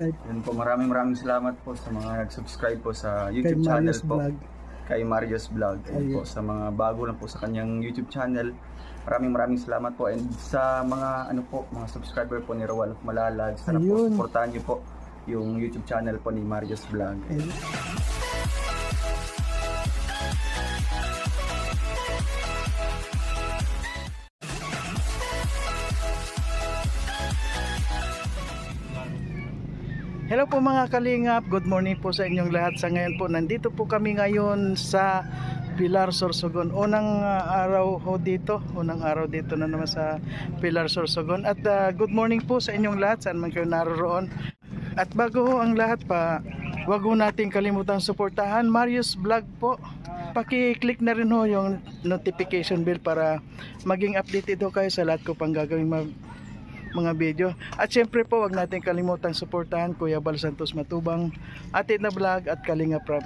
Yun po, maraming salamat po sa mga nag-subscribe po sa Kay YouTube channel Marius po. Vlog. Kay Marius Vlog. Ayun po, sa mga bago lang po sa kanyang YouTube channel. Maraming salamat po. And sa mga mga subscriber po ni Roel of Malalag, sana po suportahan niyo po yung YouTube channel po ni Marius Vlog. Hello po mga kalingap, good morning po sa inyong lahat. Sa ngayon po, nandito po kami ngayon sa Pilar, Sorsogon. Unang araw dito na naman sa Pilar, Sorsogon. At good morning po sa inyong lahat, saan man kayo naroon. At bago ang lahat pa, wag ho nating kalimutang suportahan Marius Vlog po. Paki-click na rin ho yung notification bell para maging updated ho kayo sa lahat ko pang gagawing mga video. At syempre po, wag natin kalimutang suportahan Kuya Bal Santos Matubang, Atid na Vlog at Kalinga Prab.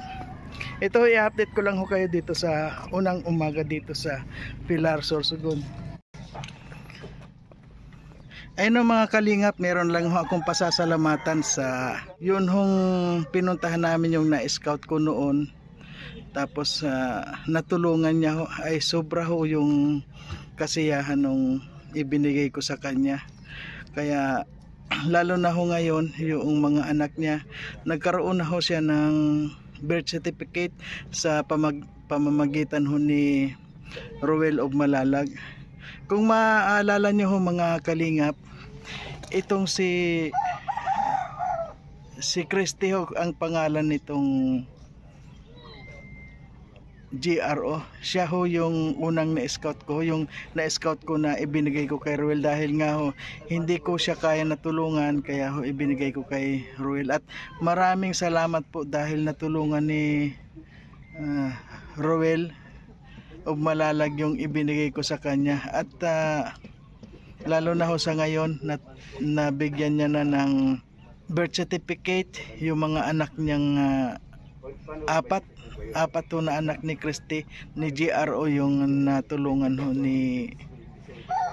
Ito, i-update ko lang ho kayo dito sa unang umaga dito sa Pilar, Sorsogon. Ayun mga kalingap, meron lang ho akong pasasalamatan sa yun hong pinuntahan namin yung na-scout ko noon. Tapos natulungan niya ho, ay sobra ho yung kasiyahan nung ibinigay ko sa kanya. Kaya lalo na ho ngayon yung mga anak niya, nagkaroon na ho siya ng birth certificate sa pamamagitan ho ni Roel of Malalag. Kung maaalala niyo ho mga kalingap, itong si Christy ho ang pangalan nitong GRO. Siya ho yung unang na-scout ko, yung na-scout ko na ibinigay ko kay Roel dahil nga ho hindi ko siya kaya natulungan, kaya ho ibinigay ko kay Roel. At maraming salamat po dahil natulungan ni Roel of Malalag yung ibinigay ko sa kanya. At lalo na ho sa ngayon nabigyan niya na ng birth certificate yung mga anak niyang apat ho na anak ni Christy, ni GRO yung natulungan ho ni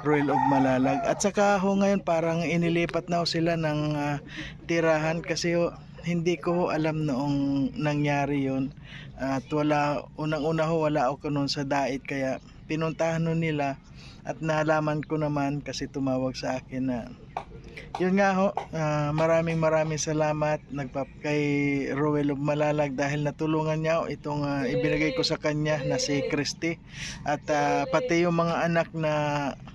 Roel of Malalag. At saka ho ngayon parang inilipat na ho sila ng tirahan kasi ho, hindi ko ho alam noong nangyari yon. At unang-una ho wala ako noon sa dait, kaya pinuntahan ho nila at nalaman ko naman kasi tumawag sa akin na yun nga ho, maraming salamat kay Roel of Malalag dahil natulungan niya ho itong ibinigay ko sa kanya na si Christy. At pati yung mga anak na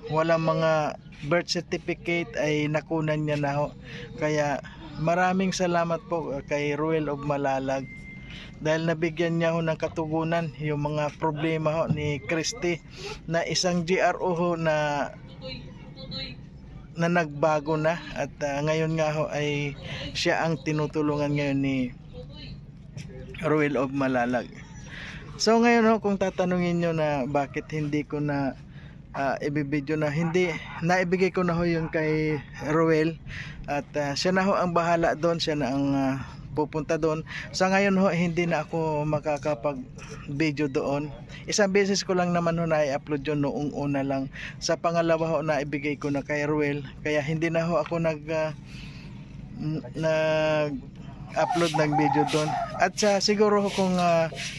walang mga birth certificate ay nakunan niya na ho. Kaya maraming salamat po kay Roel of Malalag dahil nabigyan niya ho ng katugunan yung mga problema ho ni Christy, na isang GRO ho na nagbago na. At ngayon nga ho ay siya ang tinutulungan ngayon ni Roel of Malalag. So ngayon ho, kung tatanungin nyo na bakit hindi ko na ibibideo na, hindi naibigay ko na ho yung kay Roel at siya na ho ang bahala doon, siya na ang pupunta doon. Sa ngayon ho, hindi na ako makakapag video doon. Isang beses ko lang naman ho na i-upload yun noong una lang. Sa pangalawa ho na ibigay ko na kay Roel, kaya hindi na ho ako nag-upload ng video doon. At siguro ho kung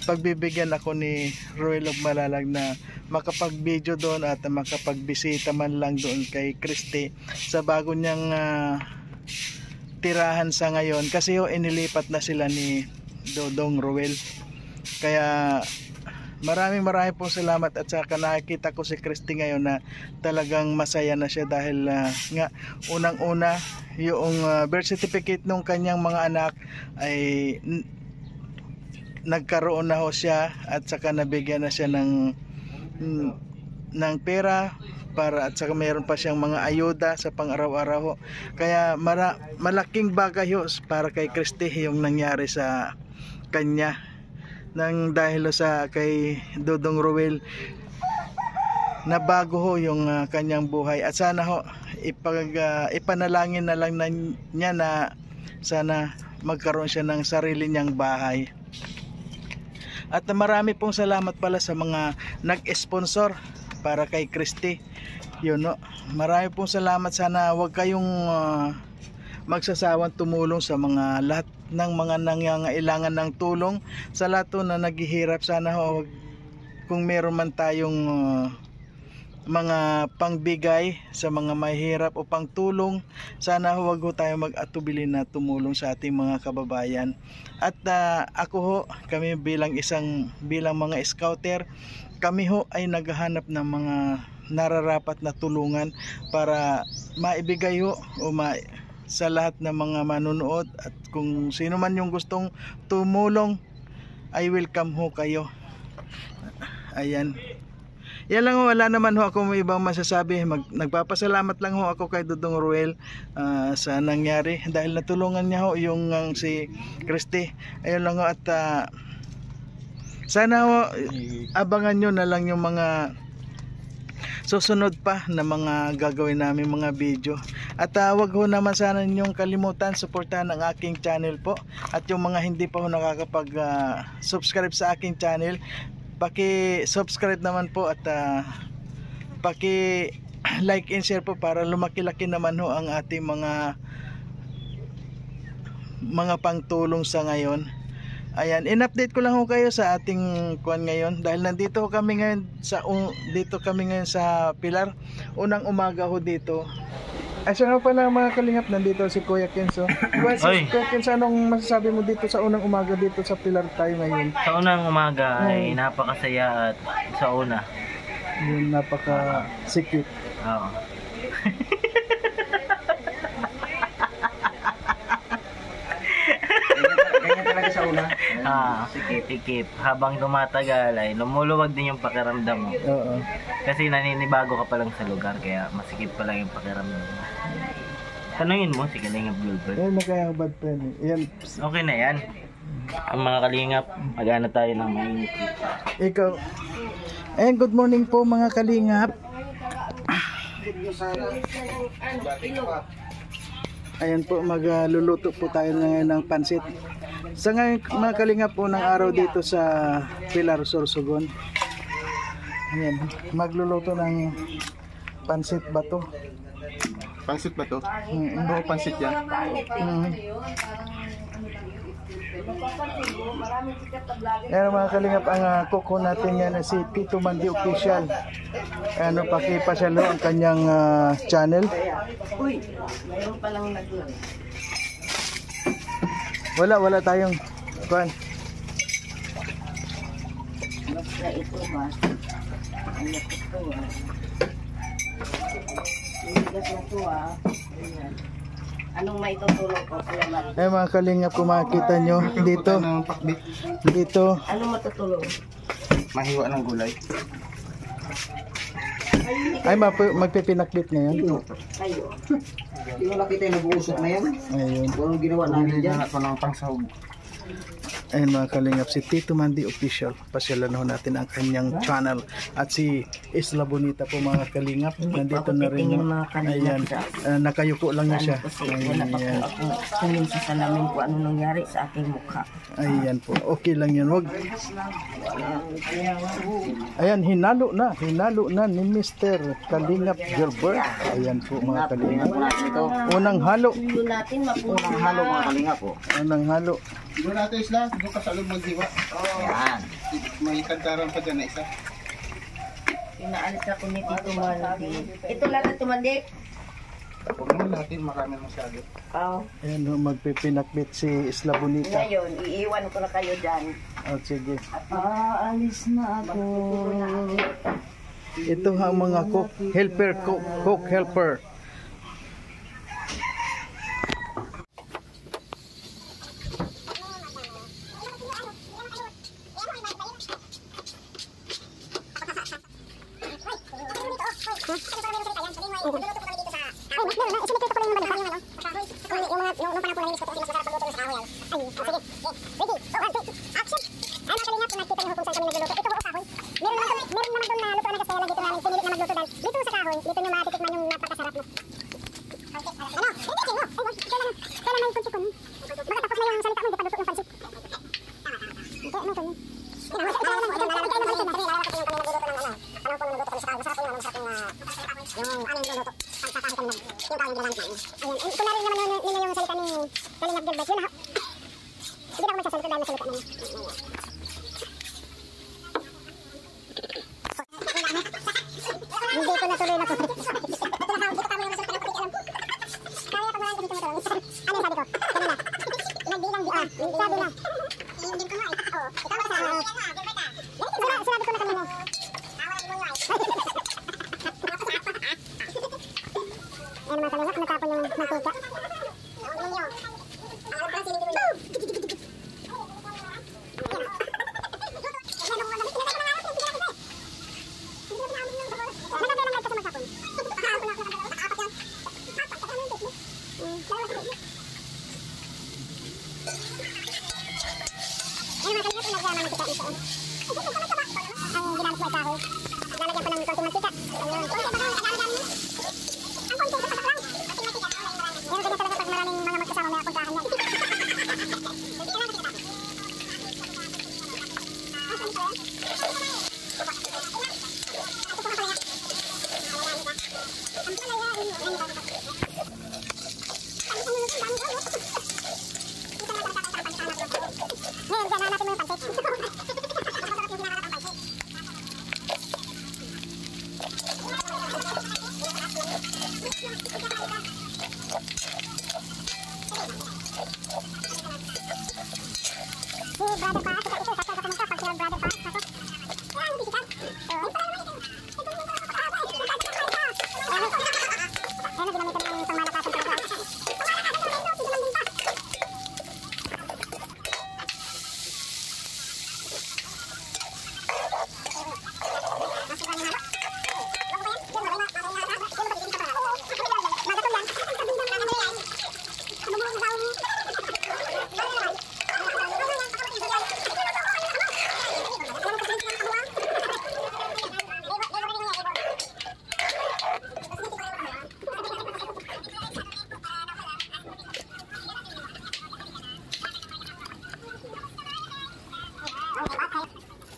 pagbibigyan ako ni Roel of Malalag na makapag-video doon at makapagbisita man lang doon kay Christy sa bago niyang tirahan sa ngayon, kasi ho inilipat na sila ni Dodong Roel. Kaya maraming pong salamat. At saka nakikita ko si Christy ngayon na talagang masaya na siya dahil nga unang-una yung birth certificate nung kanyang mga anak ay nagkaroon na ho siya, at saka nabigyan na siya ng pera para, at saka mayroon pa siyang mga ayuda sa pang-araw-araw. Kaya malaking bagay ho para kay Christy yung nangyari sa kanya nang dahil sa kay Dodong Roel, na bago ho yung kanyang buhay. At sana ho ipanalangin na lang niya na sana magkaroon siya ng sarili niyang bahay. At marami pong salamat pala sa mga nag-sponsor para kay Christy. Yun no, marami pong salamat. Sana wag kayong magsasawang tumulong sa mga lahat ng mga nangangailangan ng tulong, sa lahat na naghihirap. Sana ho, kung meron man tayong mga pangbigay sa mga mahihirap o pangtulong, sana huwag ho tayo mag-atubili na tumulong sa ating mga kababayan. At ako ho, kami bilang mga scouter, kami ho ay naghahanap ng mga nararapat na tulungan para maibigay ho o sa lahat ng mga manunood, at kung sino man yung gustong tumulong ay welcome ho kayo. Ayan. Yan lang ho, wala naman ho ako ibang masasabi. Nagpapasalamat lang ho ako kay Dudong Ruel sa nangyari, dahil natulungan niya ho yung si Christy. Ayun lang ho, at sana ho abangan nyo na lang yung mga susunod pa na mga gagawin namin mga video. At wag ho naman sana ninyong kalimutan suportahan ang aking channel po, at yung mga hindi pa ho nakakapag subscribe sa aking channel, paki-subscribe naman po, at paki-like and share po para lumaki-laki naman ho ang ating mga pangtulong sa ngayon. Ayan, in-update ko lang ho kayo sa ating kuan ngayon, dahil nandito kami ngayon sa Pilar. Unang umaga ho dito. Ay, siya nga pala mga kalingap, nandito si Kuya Kenzo. Kuya Kenzo, anong masasabi mo dito sa unang umaga dito sa Pilar tayo ngayon? Sa unang umaga ay napakasaya, at sa una yung napaka-secret. Oo. Ganyan talaga sa una. Sikip-sikip. Habang tumatagal ay lumuluwag din yung pakiramdam mo. Oo. Kasi naninibago ka pa lang sa lugar, kaya masikip pa lang yung pakiramdam mo. Tanungin mo si Kalingap Gilbert. Nagkayabad pa yan. Yan. Okay na yan. Ang mga kalingap, mag-ano tayo ng mainit. Ikaw. Ayan, good morning po mga kalingap. Ayan po, magluluto po tayo ngayon ng pansit. Sa ngayon mga kalingap, unang araw dito sa Pilar, Sorsogon. Ayan, magluluto ng pansit ba to? Pansit ba to? Oo, pansit yan. Ayan mga kalingap, ang kuko natin yan si Tito Mandi Official. Ano, pakipasyal ang kanyang channel. Uy, mayroon palang nag-vlog. Wala tayong kuan. Basta ito ba? Ano ito Iligas na ito Ayan. Anong may tutulong ko? Ayan mga kalingap, kung makikita nyo dito. Anong matutulong? Mahiwa ng gulay. Ay, magpipinakbit ngayon. Kayo. Hindi mo nakita yung nag-uusok na yan? Ayun. Anong ginawa namin dyan? Ako ng pangsahog. Ayun mga kalingap, si Tito Mandi Official. Pasyalan ho natin ang kanyang channel. At si Isla Bonita po mga kalingap. Nandito na rin. Ayan, nakayuko lang na siya. Wala pa po ako tingin sa salamin ko ano nangyari sa aking mukha. Ayan po, okay lang yan. Wag. Ayan, hinalo na ni Mr. Kalingap Gilbert. Ayan po mga kalingap. Unang halo. Doon natin mapunta. Unang halo mga kalinga po. Unang halo. Doon natin isla, doon ka sa loob magdiwa. Yan. May kantaran pa dyan na isa. Pinaalis ako ni Tito Mandi. Ito lang Tito Mandi. Huwag naman natin, marami masyado. Ayan, magpipinakbit si Isla Bonita. Ngayon, iiwan ko na kayo dyan. Oh, sige. Aalis na ako. Ito ang mga cook helper. Yung ito na rin naman nila yung guys, yun na. Hindi na ako magsasalita dahil nasalita na niya. Hindi ko natuloy na po. Dito kamo yung resulta ng pakikialam ko. Kaya pag maraming kasi tumutulong. Ano yung sabi ko? Kanina. Nagbilang di sabi na. Hindi ko nga eh. Oo. Ikaw ba sa sinabi ko na kanina. Ayan naman talaga, natapon yung mantika. Ang ginamit mo ay kahoy. Lalagyan pa ng konting mantika. Ayun. Ang konting patak lang. Yan ganyan talaga pag maraming mga magkasama may apuntahan yan. Ngayon, dyan natin mo yung pancake. Si brother pa, ito sasal ko pumunta pag si brother pa, ako. Ayan, hindi sikat. Ayan, ginamitan ng pangmalakasan talaga.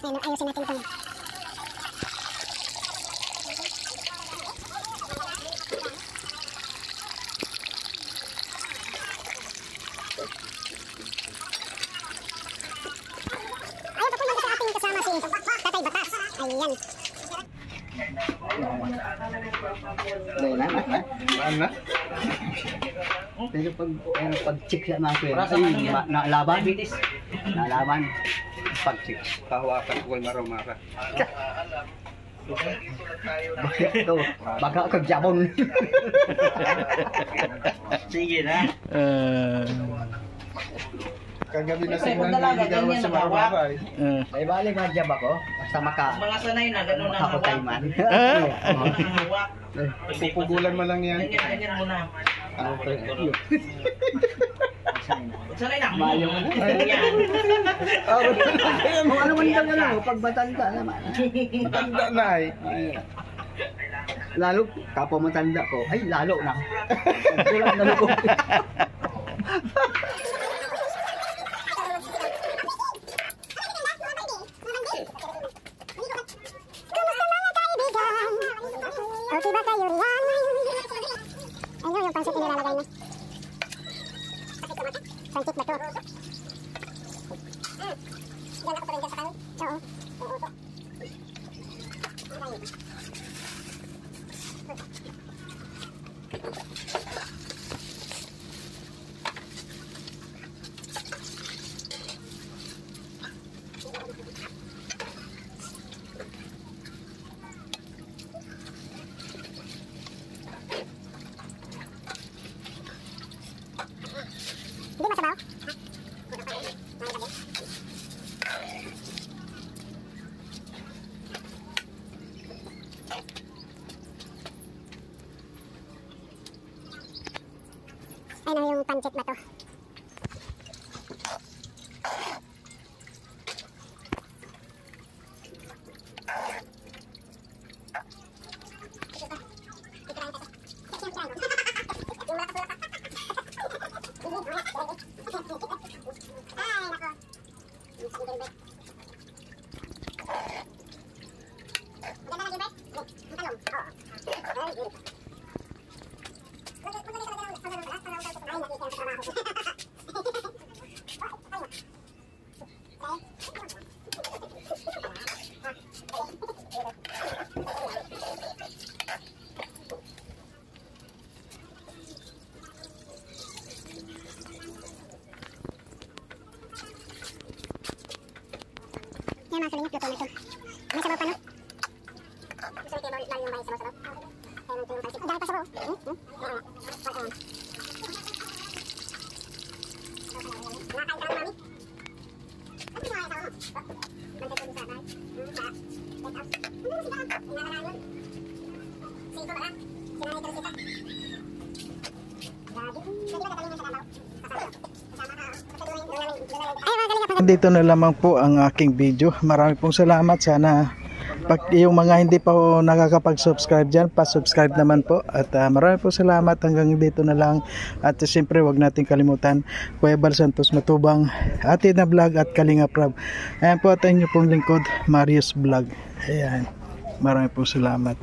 Ayusin natin ito. Ayun, papunta sa ating kasama si Tatay Batas. Ayan. Ano? Pero pag-check sa mga kuya, nalaban. Nalaban. Pag-check. Kahawakan ko kay Maromara. Baka kagjabon. Sige na. Kagabi na sa nang sa Maromara. Ay balik nga jab ako. Basta Mga sanay na, gano'n na hawak. makapatayman. Hawak. Pupugulan mo lang yan. Ganyan muna. Sanay na. Mayo mo na. Yan. Ano man lang ano, pag matanda naman. Matanda na eh. Lalo, kapwa matanda ko, ay lalo na. Kulang na ko. Okay ba kayo riyan? Ayun yung pancit nilalagay na. Pancit ba to? Diyan ako tuloy dyan sa kanin? Oo. Hindi masabaw? Ano yung pancit ba to? Ay, nakita yung trabaho. yung mga suling, luto na ito. May sabaw pa, no? Gusto nyo kayo lalo yung bahay sabaw-sabaw? Kaya nito yung talsik. Dahil pa sabaw. Ayan. Nakain ka lang, mami? Ano yung mga sabaw mo? Mantay ko sa bahay. Sa take out. Ano yung sila? Inalalaan yun. Sito ba na? Sinanay ko sita. Grabe. Hindi ba gagaling mo sa kabaw? Dito na lamang po ang aking video. Marami pong salamat. Sana pag yung mga hindi pa po nakakapag-subscribe dyan, pa-subscribe naman po. At marami pong salamat. Hanggang dito na lang. At siyempre wag natin kalimutan Kuya Bal Santos Matubang, Ate na Vlog at Kalinga Prab. Ayan po at inyo pong lingkod, Marius Vlog. Ayan. Marami pong salamat.